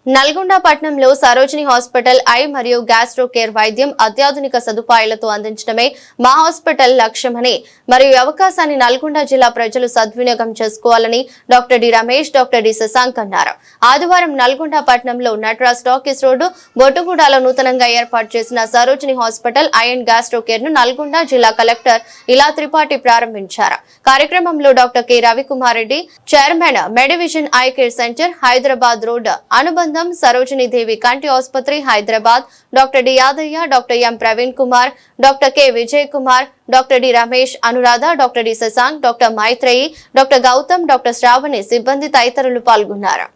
నల్గొండ పట్టణంలో Sarojini hospital I మరియు gastro care వైద్యం అత్యాధునిక సదుపాయాలతో అందించడమే మా హాస్పిటల్ లక్ష్యమని మరియు అవకాశాన్ని నల్గొండ జిల్లా ప్రజలు సద్వినియోగం చేసుకోవాలని doctor D Ramesh, doctor D Shashank అన్నారు. ఆదివారం నల్గొండ పట్టణంలో నటరాజ్ టాకీస్ రోడ్డు బొట్టుగూడలో నూతనంగా ఏర్పాటు చేసిన Sarojini hospital eye and gastro care ను నల్గొండ జిల్లా కలెక్టర్ ఇలా త్రిపాఠి ప్రారంభించారు. కార్యక్రమంలో doctor K Ravikumar Reddy, chairman, Medivision eye care centre, Hyderabad road అనుబంధ సరోజిని దేవి కంటి ఆసుపత్రి, Hyderabad, doctor D Yadaiah, doctor M Praveen Kumar, doctor K Vijay Kumar, doctor D Ramesh, Anuradha, doctor D Shashank, doctor Maitreyi, doctor Gautam, doctor Sravani సిబ్బంది తదితరులు పాల్గొన్నారు.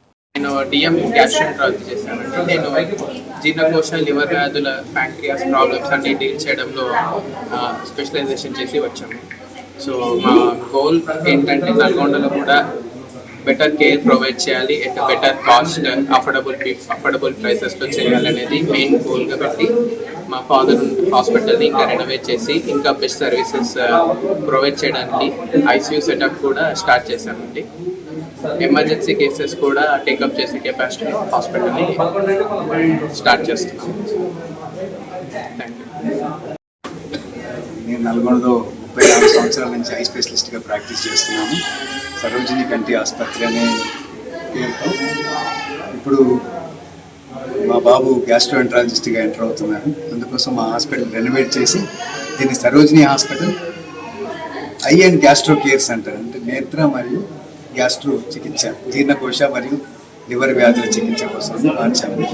జీర్ణకోశ, లివర్ వ్యాధుల, ప్యాంక్రియాస్ ప్రాబ్లమ్స్ అన్ని డీల్ చేయడంలో స్పెషలైజేషన్ చేసి వచ్చాము. సో మా గోల్ ఏంటంటే నల్గొండలో కూడా బెటర్ కేర్ ప్రొవైడ్ చేయాలి, ఎట్ బెటర్ కాస్ట్, అఫోర్డబుల్ ప్రైసెస్లో చేయాలనేది మెయిన్ గోల్గా పెట్టి మా ఫాదర్ హాస్పిటల్ని ఇంకా రెనోవేట్ చేసి ఇంకా బెస్ట్ సర్వీసెస్ ప్రొవైడ్ చేయడానికి ఐసీయూ సెటప్ కూడా స్టార్ట్ చేశామండి. ఎమర్జెన్సీ కేసెస్ కూడా టేకప్ చేసే కెపాసిటీ హాస్పిటల్ని స్టార్ట్ చేస్తున్నాం. Thank you. నేను నల్గొండలో 34 సంవత్సరాల నుంచి ఐ స్పెషలిస్ట్గా ప్రాక్టీస్ చేస్తున్నాను. సరోజిని కంటి ఆసుపత్రి అనే పేరుతో ఇప్పుడు మా బాబు గ్యాస్ట్రోఎంట్రాలజిస్ట్గా ఎంటర్ అవుతున్నారు. అందుకోసం మా హాస్పిటల్ రెనోవేట్ చేసి దీన్ని Sarojini hospital eye and gastro care centre, అంటే నేత్ర మరియు గ్యాస్ట్రో చికిత్స, జీర్ణకోశ మరియు లివర్ వ్యాధుల చికిత్స కోసం మార్చాము.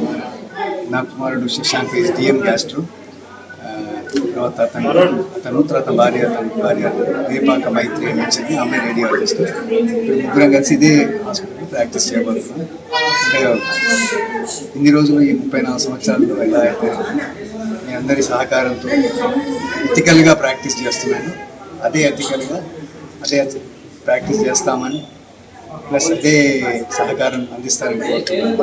నా కుమారుడు శశాంక్ డిఎం గ్యాస్ట్రో, తర్వాత తర్వాత భార్య దీపాక మైత్రి నుంచి ఆమె రేడియాలజిస్ట్. ముగ్గురం కలిసి ఇదే హాస్పిటల్ ప్రాక్టీస్ చేయబోతున్నాం. అంటే ఇన్ని రోజులు ఈ 34 సంవత్సరాల్లో ఎలా అయితే మీ అందరి సహకారంతో ఎథికల్గా ప్రాక్టీస్ చేస్తున్నాను, అదే ప్రాక్టీస్ చేస్తామని, ప్లస్ అదే సహకారం అందిస్తారని కోరుతున్నాను.